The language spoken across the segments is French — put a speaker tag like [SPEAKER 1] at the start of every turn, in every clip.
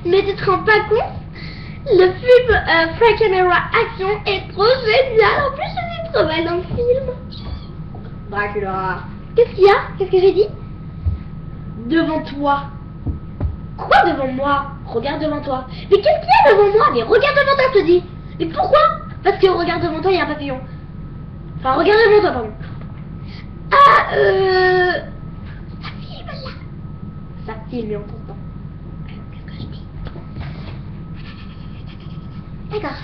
[SPEAKER 1] Mais tu te rends pas compte? Le film Frank Camera Action est trop génial. En plus, je suis trop belle dans le film.
[SPEAKER 2] Dracula.
[SPEAKER 1] Qu'est-ce qu'il y a? Qu'est-ce que j'ai dit?
[SPEAKER 2] Devant toi.
[SPEAKER 1] Quoi devant moi? Regarde devant toi. Mais qu'est-ce qu'il y a devant moi? Mais regarde devant toi, je te dis. Mais pourquoi? Parce que regarde devant toi, il y a un papillon. Enfin, regarde devant toi, pardon. Ah, ça filme là.
[SPEAKER 2] Ça filme et on t'entend.
[SPEAKER 1] Qu'est-ce que je dis? D'accord.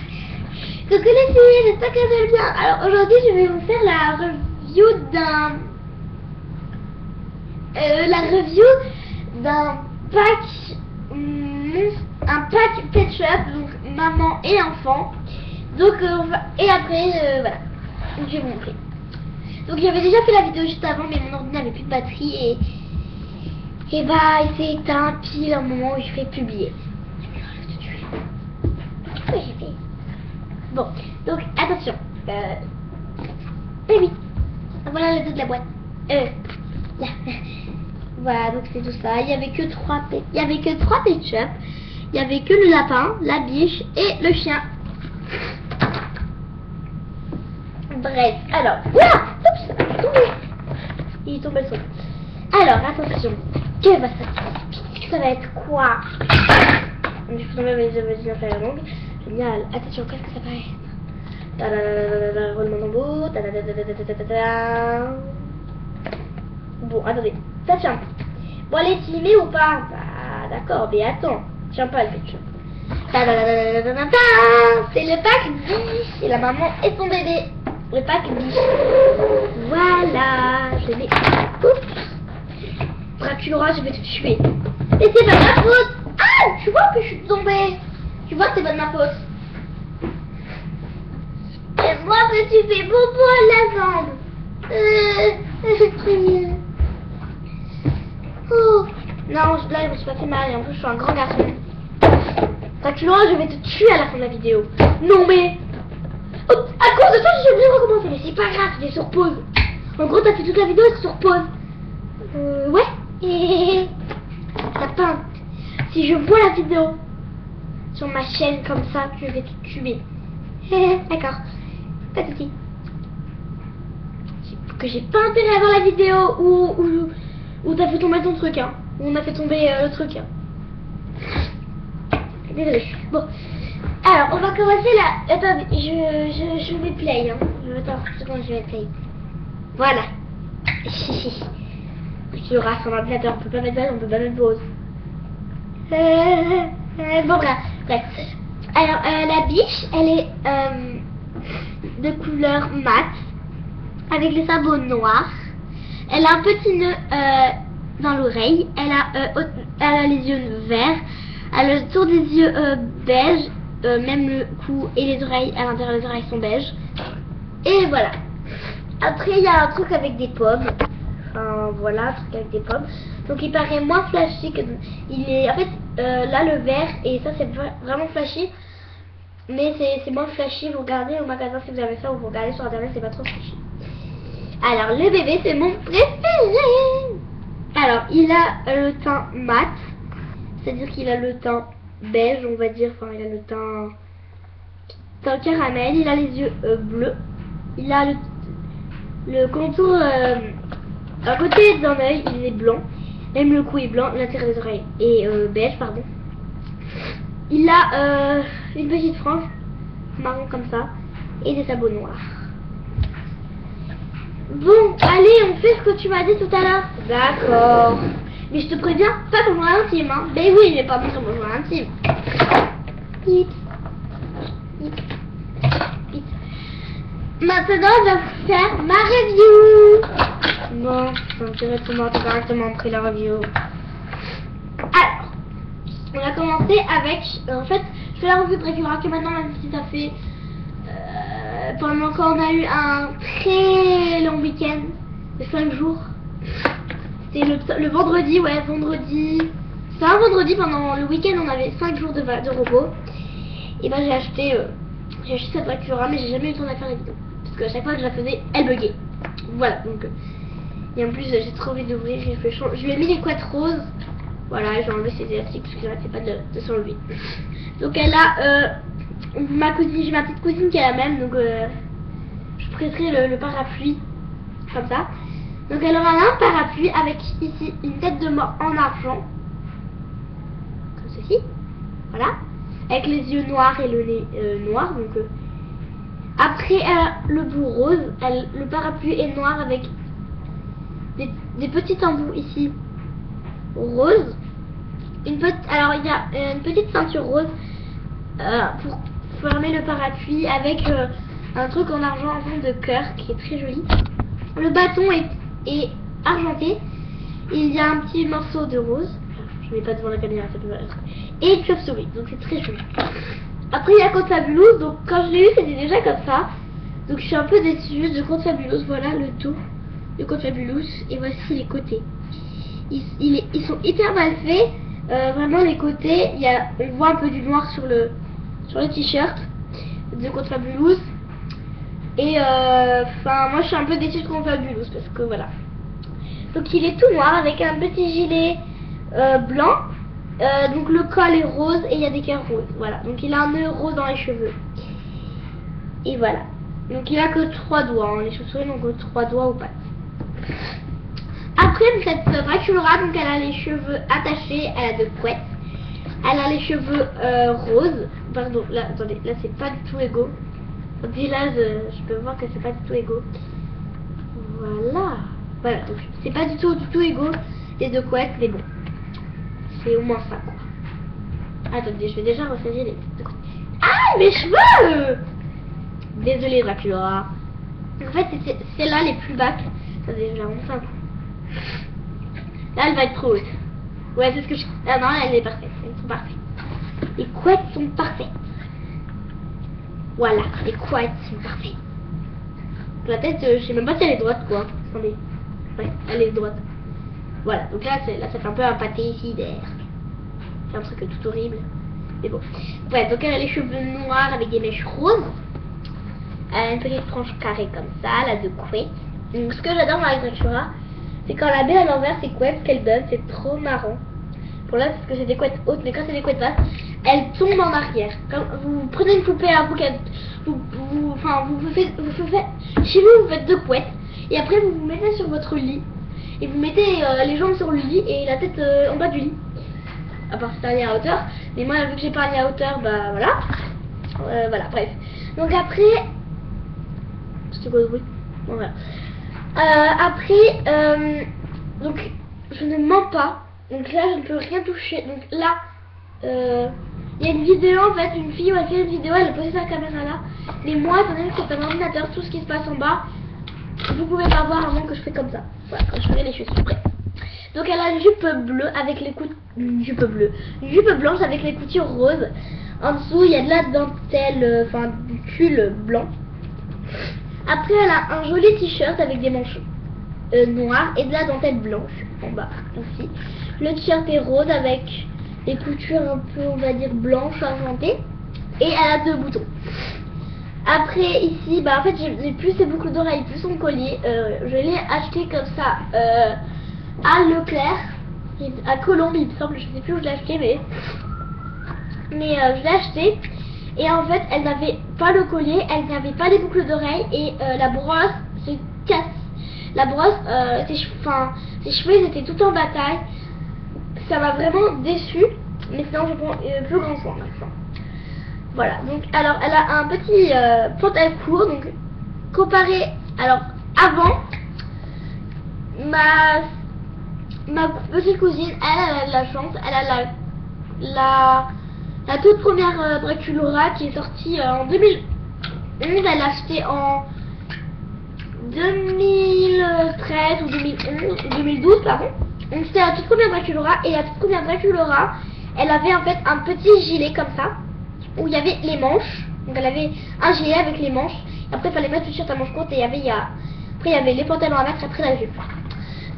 [SPEAKER 1] Coucou les filles, j'espère que vous allez bien. Alors aujourd'hui, je vais vous faire la review d'un pack, un pack Pet Shop, donc maman et enfant. Donc et après voilà, donc je vais vous montrer. Donc j'avais déjà fait la vidéo juste avant, mais mon ordinateur n'avait plus de batterie et bah il s'est éteint pile au moment où je fais publier. Qu'est-ce que j'ai fait? Bon, donc attention. Et oui, voilà le dos de la boîte. Là. Voilà, donc c'est tout ça. Il y avait que trois Pet Shop. Il y avait que le lapin, la biche et le chien. Bref, alors, ouah, oups, il est tombé le son. Alors, attention, que ça va être quoi? Il faut tomber mes yeux faire la langue. Génial, attention, qu'est-ce que ça va être? Roulement d'embout. Bon, attendez, ça tient. Bon, elle est filmée ou pas? Bah, d'accord, mais attends, tiens pas le picture. C'est le pack biche et la maman et son bébé. Le pack biche. Voilà, je l'ai. Oups. Dracula, je vais te tuer. Et c'est pas ma faute. Ah, tu vois que je suis tombée. Tu vois que c'est pas de ma faute. Et moi, je me suis fait bobo à la jambe. Oh. Non, là, je me suis pas fait mal. Et en plus, je suis un grand garçon. Dracula, je vais te tuer à la fin de la vidéo. Non, mais... Oh, à cause de toi, j'ai oublié de recommencer. Mais c'est pas grave, c'est sur pause. En gros, t'as fait toute la vidéo et c'est sur pause. Ouais. Lapin, si je vois la vidéo sur ma chaîne comme ça, je vais te tuer. D'accord. Pas de soucis. Que j'ai pas intérêt à voir la vidéo où t'as fait tomber ton truc, hein. Où on a fait tomber le truc, hein. Désolée. Bon. Alors, on va commencer là. Attendez, je vais play, hein. Attends, une seconde, je vais play. Voilà. Je rase son ordinateur, on peut pas mettre pause, on peut pas mettre pause. Bon, bref. Alors, la biche, elle est de couleur mat, avec les sabots noirs. Elle a un petit nœud dans l'oreille. Elle a les yeux verts. Elle a le tour des yeux beige. Même le cou et les oreilles, à l'intérieur des oreilles sont beige. Et voilà. Après, il y a un truc avec des pommes. Enfin, voilà, un truc avec des pommes. Donc, il paraît moins flashy que... Il est... En fait, là, le vert, et ça, c'est vraiment flashy. Mais c'est moins flashy. Vous regardez au magasin si vous avez ça, ou vous regardez sur internet, c'est pas trop flashy. Alors, le bébé, c'est mon préféré. Alors, il a le teint mat. C'est-à-dire qu'il a le teint beige, on va dire. Enfin, il a le teint caramel. Il a les yeux bleus. Il a le contour à côté d'un œil, il est blanc. Même le cou est blanc. L'intérieur des oreilles est beige, pardon. Il a une petite frange marron comme ça. Et des sabots noirs. Bon, allez, on fait ce que tu m'as dit tout à l'heure. D'accord. Mais je te préviens, pas pour journal intime, hein. Ben oui, mais pas pour mon journal intime. Hip. Hip. Hip. Maintenant, je vais vous faire ma review. Bon, directement après la review. Alors, on va commencer avec... en fait, je fais la review de Dracula que maintenant, même si ça fait... pendant qu'on a eu un très long week-end de 5 jours. C'était le vendredi, ouais, vendredi. C'était un vendredi, pendant le week-end, on avait 5 jours de repos. Et ben j'ai acheté cette Dracula, mais j'ai jamais eu le temps de faire la vidéo. Parce qu'à chaque fois que je la faisais, elle buguait. Voilà, donc... et en plus, j'ai trop envie d'ouvrir, je lui ai mis les couettes roses. Voilà, j'ai enlevé ses élastiques parce qu'elle n'arrêtait pas de s'enlever. Donc elle a ma cousine, j'ai ma petite cousine qui a la même, donc je presserai le parapluie comme ça. Donc elle aura un parapluie avec ici une tête de mort en argent, comme ceci, voilà, avec les yeux noirs et le nez noir. Donc après elle a le bout rose, le parapluie est noir avec des petits embouts ici rose. Alors il y a une petite ceinture rose pour fermer le parapluie avec un truc en argent en forme de cœur qui est très joli. Le bâton est argenté. Il y a un petit morceau de rose. Je ne mets pas devant la caméra, ça peut être. Et une chauve-souris, donc c'est très joli. Après il y a Conte Fabuloos, donc quand je l'ai eu c'était déjà comme ça. Donc je suis un peu déçue de Conte Fabuloos. Voilà le tout de Conte Fabuloos. Et voici les côtés. Ils sont hyper mal faits. Vraiment les côtés, on voit un peu du noir sur le t-shirt de Conte Fabuloos. Et enfin moi je suis un peu déçue de Conte Fabuloos parce que voilà. Donc il est tout noir avec un petit gilet blanc. Donc le col est rose et il y a des cœurs roses. Voilà. Donc il a un nœud rose dans les cheveux. Et voilà. Donc il a que 3 doigts. Hein. Les chauves-souris n'ont que 3 doigts aux pattes. Après cette Draculaura, donc elle a les cheveux attachés, elle a 2 couettes. Elle a les cheveux roses. Pardon, là, attendez, là c'est pas du tout égaux. Et là je peux voir que c'est pas du tout égaux. Voilà. Voilà, donc c'est pas du tout égaux les 2 couettes, mais bon. C'est au moins ça quoi. Attendez, je vais déjà resserrer les 2 couettes. Ah mes cheveux. Désolée Draculaura. En fait c'est là les plus basses. Attendez, je vais remonter un coup. Là elle va être trop haute. Ouais c'est ce que je... Ah non elle est parfaite. Elles sont parfaites. Les couettes sont parfaites. Voilà, les couettes sont parfaites. La tête, je sais même pas si elle est droite quoi. Attendez. Ouais, elle est droite. Voilà, donc là ça fait un peu un pâté ici d'air. C'est un truc tout horrible. Mais bon. Ouais, donc elle a les cheveux noirs avec des mèches roses. Elle a une petite frange carrée comme ça, elle a 2 couettes. Donc ce que j'adore dans la Draculaura, c'est quand la met à l'envers ses couettes qu'elle donne, c'est trop marrant. Pour là, parce que c'est des couettes hautes, mais quand c'est des couettes basses, elles tombent en arrière. Quand vous prenez une poupée à vous, chez vous faites 2 couettes, et après vous vous mettez sur votre lit, et vous mettez les jambes sur le lit et la tête en bas du lit. À part si c'est un lit à hauteur, mais moi vu que j'ai pas un lit à hauteur, bah voilà. Voilà, bref. Donc après, c'est quoi le bruit? Bon, voilà. Après, donc je ne mens pas. Donc là je ne peux rien toucher. Donc là, il y a une vidéo en fait, une fille a fait une vidéo, elle a posé sa caméra là. Mais moi, étant donné que c'est un ordinateur, tout ce qui se passe en bas, vous pouvez pas voir avant que je fais comme ça. Voilà, quand je ferai les chaussures. Bref. Donc elle a une jupe bleue avec les coutures. Une jupe blanche avec les coutures roses. En dessous, il y a de la dentelle, enfin du tulle blanc. Après, elle a un joli t-shirt avec des manches noires et de la dentelle blanche en bas aussi. Le t-shirt est rose avec des coutures un peu, on va dire, blanches argentées. Et elle a 2 boutons. Après, ici, bah en fait, j'ai plus ses boucles d'oreilles, plus son collier. Je l'ai acheté comme ça à Leclerc, à Colombe, il me semble. Je sais plus où je l'ai acheté, mais je l'ai acheté. Et en fait, elle n'avait pas le collier, elle n'avait pas les boucles d'oreilles et la brosse se casse. La brosse, ses cheveux ils étaient tout en bataille. Ça m'a vraiment déçue. Mais sinon, je prends plus grand soin maintenant. Voilà, donc alors elle a un petit pantalon court. Donc comparé, alors avant, ma petite cousine, elle a de la chance. Elle a la toute première Draculaura qui est sortie en 2011, elle l'a achetée en 2013 ou 2011, 2012 pardon. Donc c'était la toute première Draculaura et la toute première Draculaura, elle avait en fait un petit gilet comme ça où il y avait les manches. Donc elle avait un gilet avec les manches. Et après il fallait mettre le t-shirt à manches courtes et après il y avait les pantalons à mettre après la jupe.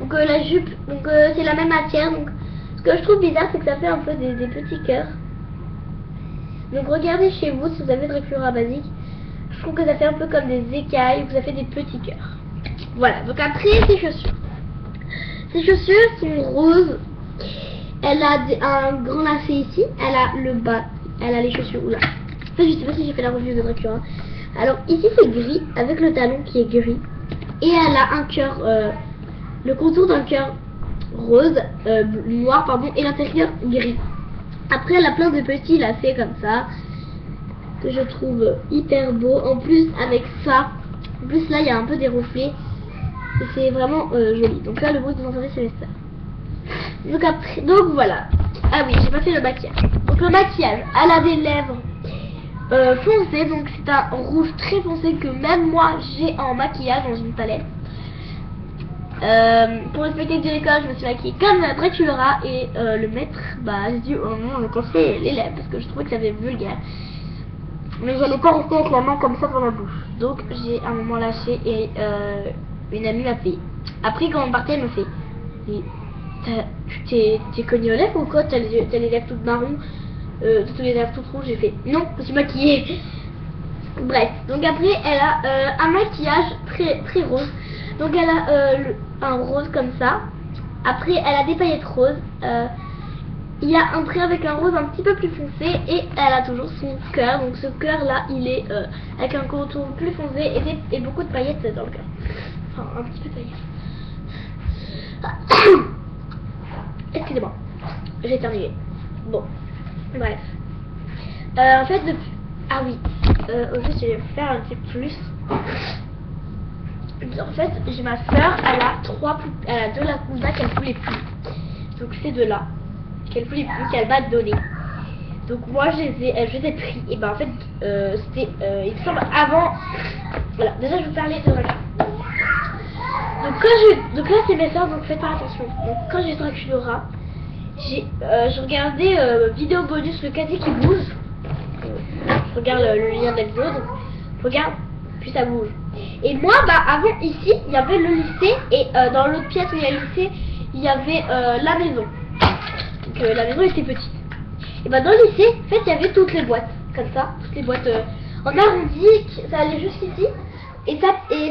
[SPEAKER 1] Donc la jupe, donc c'est la même matière. Donc ce que je trouve bizarre c'est que ça fait un peu des petits cœurs. Donc regardez chez vous si vous avez Draculaura basique. Je trouve que ça fait un peu comme des écailles ou que ça fait des petits cœurs. Voilà, donc après ses chaussures. Ses chaussures sont roses. Elle a un grand lacet ici. Elle a le bas. Elle a les chaussures. Oula. En fait, je sais pas si j'ai fait la revue de Dracula. Alors ici c'est gris avec le talon qui est gris. Et elle a un cœur, le contour d'un cœur rose, noir pardon, et l'intérieur gris. Après elle a plein de petits lacets comme ça que je trouve hyper beau. En plus avec ça, en plus là il y a un peu des reflets. C'est vraiment joli. Donc là le bruit que vous entendez c'est mes soeurs. Donc voilà. Ah oui, j'ai pas fait le maquillage. Donc le maquillage, elle a des lèvres foncées, donc c'est un rouge très foncé que même moi j'ai en maquillage dans une palette. Pour le spectacle de l'école, je me suis maquillée comme Dracula et le maître, bah j'ai dû au moment me casser les lèvres parce que je trouvais que ça avait vulgaire. Mais j'allais pas rester avec la main comme ça dans la bouche. Donc j'ai un moment lâché et une amie m'a fait. Après quand on partait, elle me fait. T'es cogné aux lèvres ou quoi? T'as les lèvres toutes marron, toutes les lèvres toutes rouges. J'ai fait non, je suis maquillée. Bref, donc après elle a un maquillage très rose. Donc elle a un rose comme ça. Après elle a des paillettes roses. Il y a un trait avec un rose un petit peu plus foncé et elle a toujours son cœur. Donc ce cœur là il est avec un contour plus foncé et beaucoup de paillettes dans le cœur. Enfin un petit peu de paillettes. Excusez-moi, j'ai éternué. Bon, bref. En fait, depuis... Ah oui, au juste, je vais faire un petit plus. En fait, j'ai ma soeur, elle a deux Lacounda qu'elle voulait plus. Donc c'est de là qu'elle voulait plus, qu'elle va donner. Donc moi, je les ai pris. Et ben en fait, c'était, il me semble, avant... Voilà, déjà, je vais vous parler de Dracula. Donc là c'est mes soeurs, donc faites pas attention. Donc quand j'ai Dracula, je regardais vidéo bonus le casier qui bouge. Je regarde le lien de la vidéo, donc je regarde, puis ça bouge. Et moi bah avant ici il y avait le lycée et dans l'autre pièce où il y a le lycée il y avait la maison. Donc la maison était petite. Et bah dans le lycée en fait il y avait toutes les boîtes comme ça, toutes les boîtes en arrondi, ça allait jusqu'ici. Et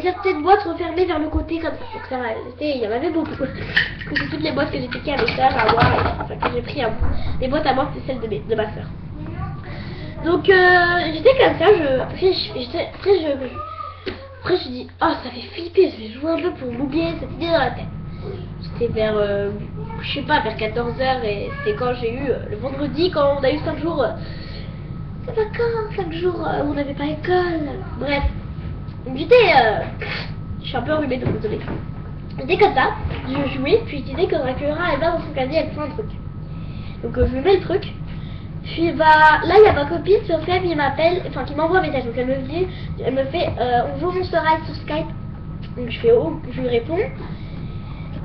[SPEAKER 1] certaines boîtes refermées vers le côté comme ça. Donc ça, il y en avait beaucoup. C'est toutes les boîtes que j'ai piquées à mes soeurs, à moi, enfin que j'ai pris à moi. Les boîtes à moi, c'est celles de ma soeur. Donc j'étais comme ça, après je dis, oh ça fait flipper, je vais jouer un peu pour m'oublier cette idée dans la tête. C'était vers, je sais pas, vers 14 h et c'était quand j'ai eu, le vendredi, quand on a eu 5 jours, c'est pas quand, 5 jours où on n'avait pas école, bref. Donc j'étais, je suis un peu enrhumée donc désolée. J'étais comme ça, je jouais, puis je disais que Dracula elle va dans son casier, elle fait un truc. Donc je lui mets le truc, puis bah là il y a ma copine Sophia qui m'appelle, enfin qui m'envoie un message, donc elle me fait on joue Monster High sur Skype. Donc je fais oh, je lui réponds.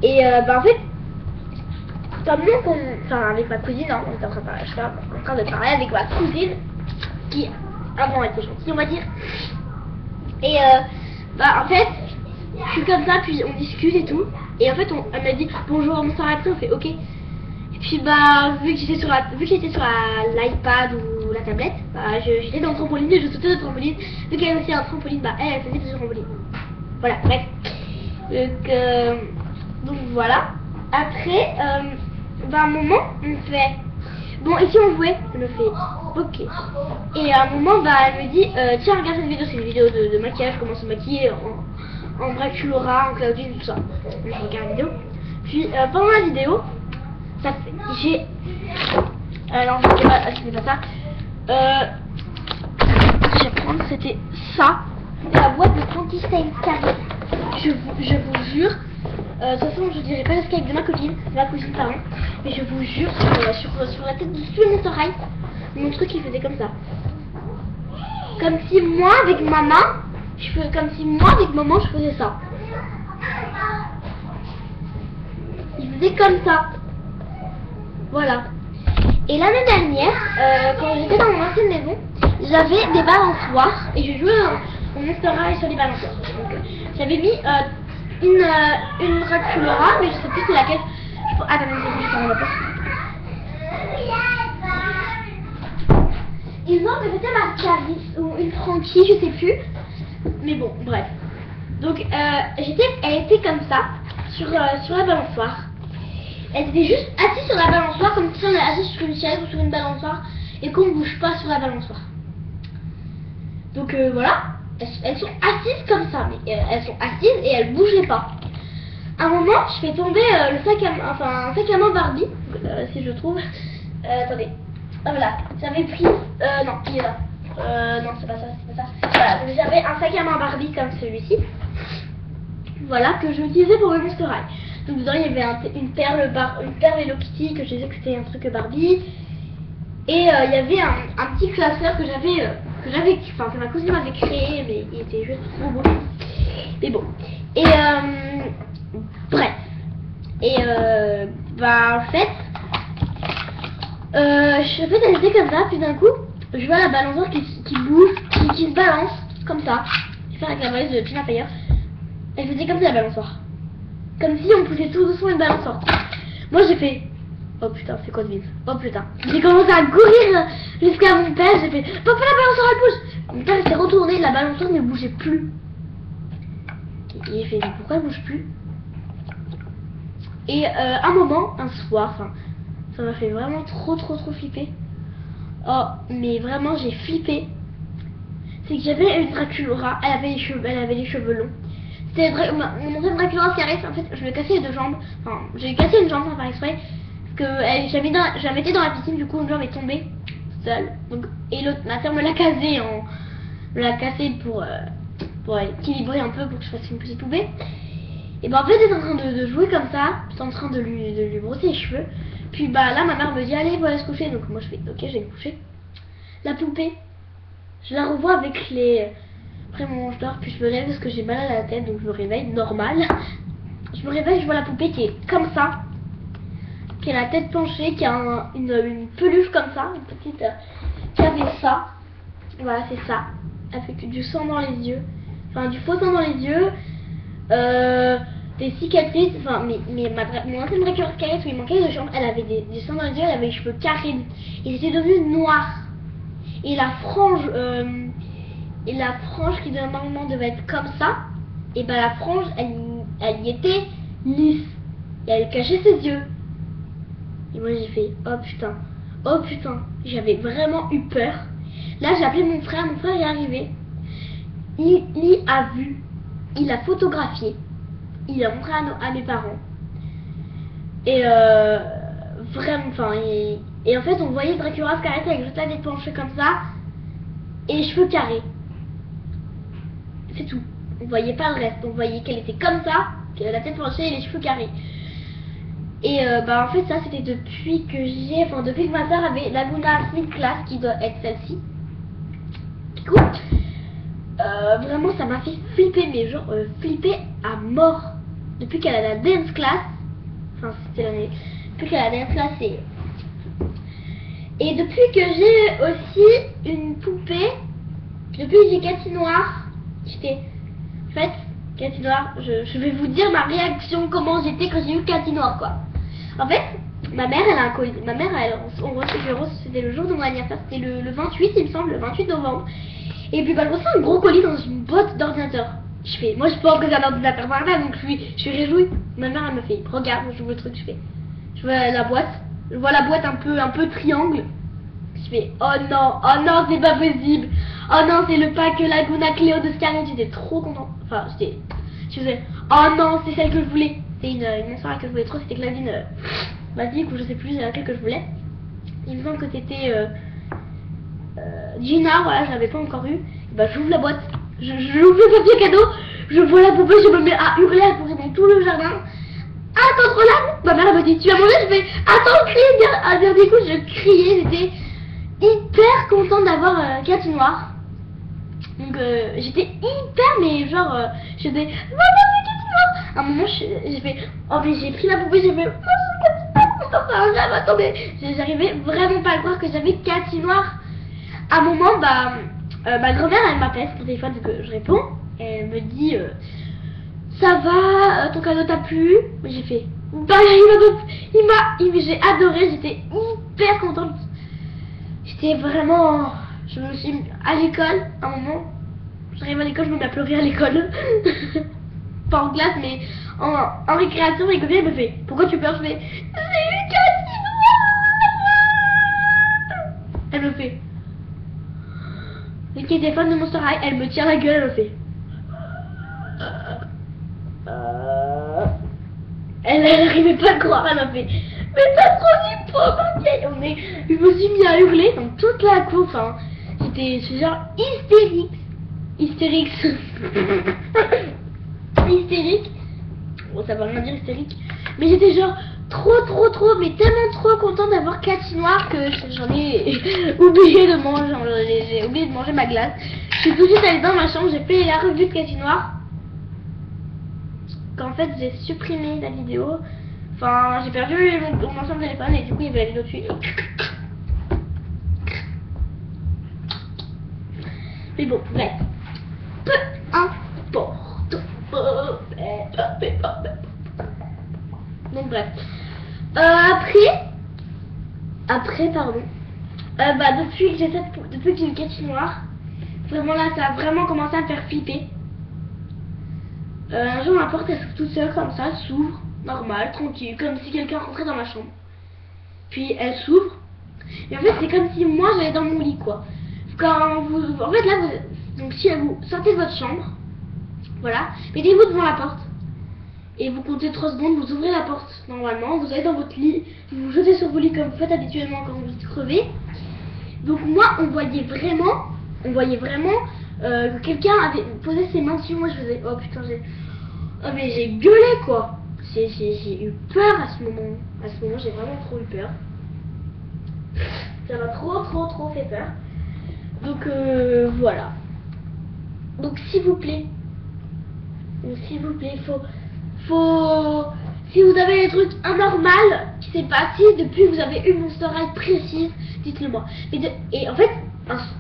[SPEAKER 1] Et bah en fait, comme nous, enfin avec ma cousine, hein, on était en train de parler avec ma cousine, qui avant était gentille on va dire. Et bah en fait, je suis comme ça, puis on discute et tout. Et en fait, elle m'a dit bonjour, Monster High, on fait ok. Et puis bah vu que j'étais sur l'iPad ou la tablette, bah j'étais dans le trampoline et je sautais de trampoline. Vu qu'elle avait aussi un trampoline, bah elle faisait du trampoline. Voilà, bref. Donc voilà. Après, bah à un moment, on fait bon, ici on jouait, elle me fait ok. Et à un moment, bah elle me dit tiens, regarde cette vidéo, c'est une vidéo de maquillage, comment se maquiller en Dracula, en Claudine, tout ça. Donc, je regarde la vidéo. Puis pendant la vidéo, ça fait, j'ai non, c'était pas ça. Je vais prendre, c'était ça. C'était la boîte de Frankenstein carré. Je vous jure. De toute façon, je dirais pas le Skype de ma copine, pardon, mais je vous jure sur la tête de tout le Monster High, mon truc il faisait comme ça. Comme si moi avec ma main, je faisais ça. Il faisait comme ça. Voilà. Et l'année dernière, quand j'étais dans mon ancienne maison, j'avais des balançoires et je jouais au Monster High sur les balançoires. Donc j'avais mis une Dracula, mais je sais plus c'est laquelle. Attends, je vais la place. Ils ont que c'était ma Caris ou une Frankie, je sais plus. Mais bon, bref. Donc elle était comme ça sur la balançoire. Elle était juste assise sur la balançoire, comme si on est assis sur une chaise ou sur une balançoire et qu'on ne bouge pas sur la balançoire. Donc voilà, elles sont assises comme ça, mais elles sont assises et elles bougeaient pas. À un moment, je fais tomber le sac à main, enfin un sac à main Barbie, si je trouve. Attendez, ah, voilà, j'avais pris, non, il est là. Non, c'est pas ça, c'est pas ça. Voilà, donc j'avais un sac à main Barbie comme celui-ci. Voilà, que je utilisais pour mes Monster High. Donc dedans, il y avait une perle Hello Kitty, que je disais que c'était un truc Barbie. Et il y avait un petit classeur que ma cousine m'avait créé, mais il était juste trop beau. Mais bon. Et bref. Et bah en fait, elle était comme ça, puis d'un coup, je vois la balançoire qui bouge, qui se balance, comme ça. Je vais faire avec la valise de Tina Payer. Elle faisait comme ça la balançoire. Comme si on poussait tout doucement une balançoire. Moi j'ai fait, oh putain, c'est quoi ce vide? Oh putain. J'ai commencé à courir jusqu'à mon père, j'ai fait, papa, la balançoire elle bouge. Mon père s'est retourné, la balançoire ne bougeait plus. Et j'ai fait, mais pourquoi elle bouge plus? Et un moment, un soir, enfin, ça m'a fait vraiment trop flipper. Oh, mais vraiment j'ai flippé. C'est que j'avais une Draculaura, elle avait les cheveux longs. C'était mon Draculaura Scarlet, en fait je me cassais les deux jambes. Enfin, j'ai cassé une jambe sans faire exprès. Parce que je la mettais dans la piscine, du coup une jambe est tombée seule. Donc, et l'autre, ma soeur me l'a cassée pour équilibrer un peu pour que je fasse une petite poupée. Et bah en fait j'étais en train de jouer comme ça, j'étais en train de lui brosser les cheveux. Puis bah là ma mère me dit allez voilà se coucher, donc moi je fais ok je vais me coucher. La poupée, je la revois avec les... Après mon je dors, puis je me réveille parce que j'ai mal à la tête, donc je me réveille normal. Je me réveille, je vois la poupée qui est comme ça, qui a la tête penchée, qui a une peluche comme ça, une petite... qui avait ça, voilà c'est ça, avec du sang dans les yeux, enfin du faux sang dans les yeux. Des cicatrices, enfin mon ancienne Draculaura Scarlet où il manquait de jambes, elle avait du sang dans les yeux, elle avait les cheveux carrés, ils étaient devenus noirs. Et la frange qui normalement devait être comme ça, et ben la frange elle y était lisse et elle cachait ses yeux. Et moi j'ai fait oh putain, j'avais vraiment eu peur. Là j'ai appelé mon frère est arrivé, il a vu, il a photographié, il a montré à mes parents. Et vraiment, enfin, et en fait on voyait Draculaura Scarlet avec juste la tête penchée comme ça et les cheveux carrés. C'est tout. On voyait pas le reste. On voyait qu'elle était comme ça, qu'elle avait la tête penchée et les cheveux carrés. Et bah en fait ça c'était depuis que ma soeur avait la Laguna Smith Class qui doit être celle-ci. Du coup, vraiment ça m'a fait flipper, mais genre flipper à mort. Depuis qu'elle a la Dance Class, enfin c'était l'année, depuis qu'elle a la Dance Class et depuis que j'ai aussi une poupée, depuis que j'ai Cathy Noire, en fait, Cathy Noire, je vais vous dire ma réaction, comment j'étais quand j'ai eu Cathy Noire quoi. En fait, ma mère elle a un colis, c'était le jour de mon anniversaire, c'était le 28 il me semble, le 28 novembre. Et puis bah je reçois un gros colis dans une boîte d'ordinateur. Moi je pense que c'est un ordinateur par là, donc je suis réjouie. Ma mère elle me fait, regarde, je vois le truc, je vois la boîte, un peu triangle. Je fais, oh non, c'est pas possible. Oh non, c'est le pack Laguna Cleo de Scarlet, j'étais trop contente. Enfin, je faisais, oh non, c'est celle que je voulais. C'est une Monster High que je voulais trop, c'était Claudine basique ou je sais plus laquelle que je voulais. Il me semble que c'était Gina, voilà, je l'avais pas encore eu. Bah, j'ouvre la boîte, j'ouvre le papier cadeau, je vois la poupée, je me mets à hurler, à courir dans tout le jardin. Attends, trop là. Ma mère elle m'a dit, tu vas manger, je fais, attends, crier, à dernier coup, je criais, j'étais hyper contente d'avoir Cathy Noire. Donc j'étais hyper, mais genre, je faisais, maman c'est Cathy Noire. À un moment, j'ai fait, oh mais j'ai pris la poupée, j'ai fait, oh c'est Cathy Noire, c'est un rêve, attendez. J'arrivais vraiment pas à croire que j'avais Cathy Noire. À un moment, ma grand-mère elle m'appelle sur le téléphone, donc je réponds, et elle me dit, ça va, ton cadeau t'a plu? J'ai fait, bah j'ai adoré, j'étais hyper contente. J'étais vraiment... Je me suis à l'école, à un moment, j'arrive à l'école, je me mets à pleurer à l'école. Pas en classe, mais
[SPEAKER 2] en récréation, mes copines, elle me fait, pourquoi tu pleures? Je fais, j'ai eu 4 noir. Elle me fait, qui était fan de Monster High, elle me tire la gueule, elle me fait. Elle n'arrivait pas à croire, elle m'a fait, mais t'as trop du pot, ma vieille. Je me suis mis à hurler dans toute la cour, enfin, c'était ce genre hystérique. Hystérique. Hystérique. Bon, ça veut rien dire hystérique. Mais j'étais genre trop, mais tellement trop contente d'avoir Cathy Noir que j'en ai oublié de manger. J'ai oublié de manger ma glace. Je suis tout de suite allée dans ma chambre, j'ai fait la revue de Cathy Noir. Qu'en fait, j'ai supprimé la vidéo. Enfin, j'ai perdu mon ancien téléphone et du coup, il y avait la vidéo dessus. Mais bon, bref. Peu importe. Donc bref. Après, pardon. Depuis que j'ai eu Cathy Noir, vraiment là, ça a vraiment commencé à me faire flipper. Un jour, ma porte elle s'ouvre toute seule comme ça, s'ouvre, normal, tranquille, comme si quelqu'un rentrait dans ma chambre. Puis elle s'ouvre. Et en fait, c'est comme si moi j'allais dans mon lit, quoi. Quand vous, en fait, là, donc si vous sortez de votre chambre, voilà, mettez-vous devant la porte. Et vous comptez 3 secondes, vous ouvrez la porte normalement, vous allez dans votre lit, vous vous jetez sur vos lits comme vous faites habituellement quand vous êtes crevé. Donc moi, on voyait vraiment que quelqu'un avait posé ses mains dessus. Moi je faisais, oh putain, mais j'ai gueulé quoi. J'ai eu peur à ce moment. À ce moment, j'ai vraiment trop eu peur. Ça m'a trop fait peur. Donc voilà. Donc s'il vous plaît, si vous avez des trucs anormaux qui s'est passé depuis que vous avez eu Monster High précise, dites-le moi. Et en fait,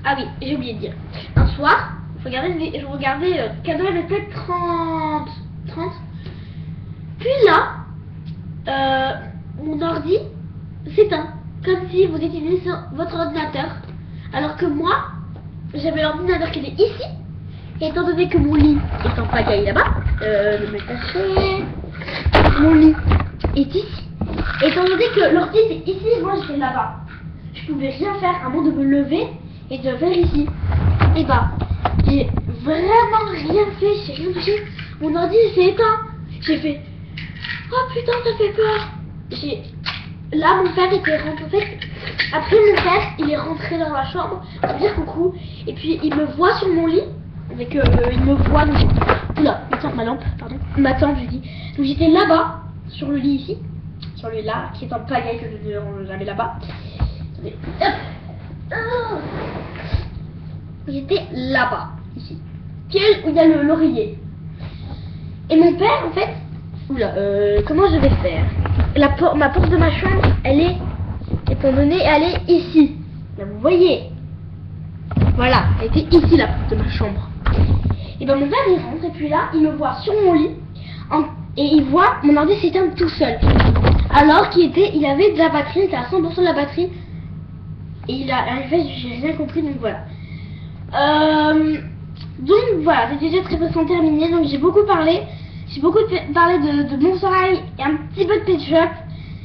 [SPEAKER 2] ah oui, j'ai oublié de dire. Un soir, je regardais Cadeau de peut-être 30. Puis là, mon ordi s'éteint. Comme si vous étiez sur votre ordinateur. Alors que moi, j'avais l'ordinateur qui était ici. Et étant donné que mon lit est en pagaille là-bas, le m'attacher. Mon lit est ici. Étant donné que l'ordi était ici, moi j'étais là-bas. Je pouvais rien faire à moins de me lever et de faire ici. Et bah, j'ai vraiment rien fait, j'ai rien touché. Mon ordi s'est éteint. J'ai fait, oh putain, ça fait peur. Là, mon père était rentré. En fait, après mon père, il est rentré dans la chambre pour dire coucou. Et puis il me voit sur mon lit. Avec il me voit. Donc, oula, ma lampe, pardon. Ma tante, je dis. Donc j'étais là-bas, sur le lit ici. Sur le lit là, qui est en pagaille que j'avais là-bas. J'étais là-bas, ici. Où il y a l'oreiller. Et mon père, en fait, oula, comment je vais faire? Ma porte de ma chambre, elle est, étant donné, elle est ici. Là, vous voyez. Voilà, elle était ici, la porte de ma chambre. Et ben mon père, il rentre, et puis là, il me voit sur mon lit, et il voit mon ordi s'éteindre tout seul. Alors il avait de la batterie, il était à 100% de la batterie. Et en fait, j'ai rien compris, donc voilà. Donc voilà, c'était déjà très facilement terminé. Donc j'ai beaucoup parlé. J'ai beaucoup parlé de Monster High et un petit peu de Pet Shop.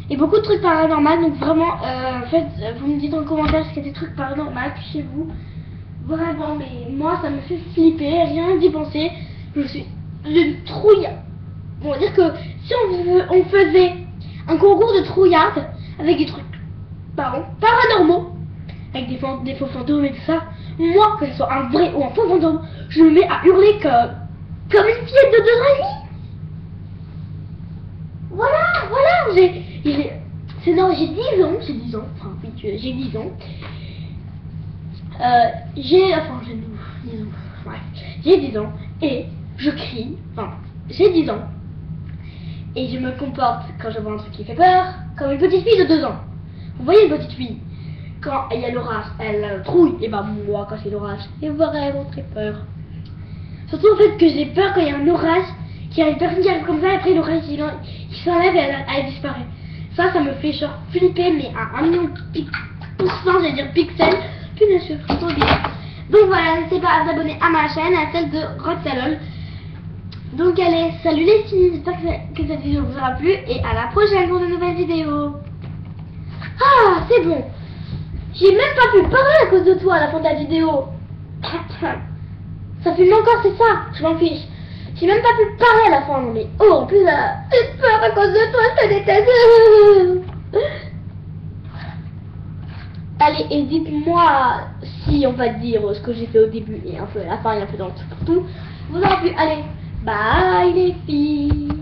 [SPEAKER 2] Et beaucoup de trucs paranormaux. Donc vraiment, en fait, vous me dites en commentaire ce qu'il y a des trucs paranormaux chez vous. Vraiment, mais moi ça me fait flipper, rien d'y penser. Je suis trouille. On va dire que si on faisait un concours de trouillarde avec des trucs paranormaux, avec des faux fantômes et tout ça, moi, que ce soit un vrai ou un faux fantôme, je me mets à hurler comme une fillette de 2 ans et demi. Voilà, j'ai 10 ans, enfin oui, j'ai 10 ans. J'ai 10 ans et je crie, j'ai 10 ans et je me comporte quand je vois un truc qui fait peur comme une petite fille de 2 ans. Vous voyez une petite fille, quand il y a l'orage, elle trouille, et bah moi quand c'est l'orage, j'ai vraiment très peur. Surtout en fait que j'ai peur quand il y a un orage, qu'il y a une personne qui arrive comme ça et après l'orage il s'enlève et elle disparaît. Ça me fait genre flipper, mais à 1 million de pourcents, j'allais dire pixels. Puis bien sûr, trop bien. Donc voilà, n'hésitez pas à vous abonner à ma chaîne, à celle de Roxalol.
[SPEAKER 1] Donc allez, salut les filles, j'espère que cette vidéo vous aura plu et à la prochaine pour de nouvelles vidéos.
[SPEAKER 2] Ah, c'est bon. J'ai même pas pu parler à cause de toi à la fin de la vidéo. Ça filme encore, c'est ça? Je m'en fiche. J'ai même pas pu parler à la fin, mais oh, en plus, j'ai peur à cause de toi, je te déteste. Allez, et dites-moi si on va dire ce que j'ai fait au début et un peu à la fin et un peu dans le tout pour tout. Vous aurez pu, allez, bye les filles.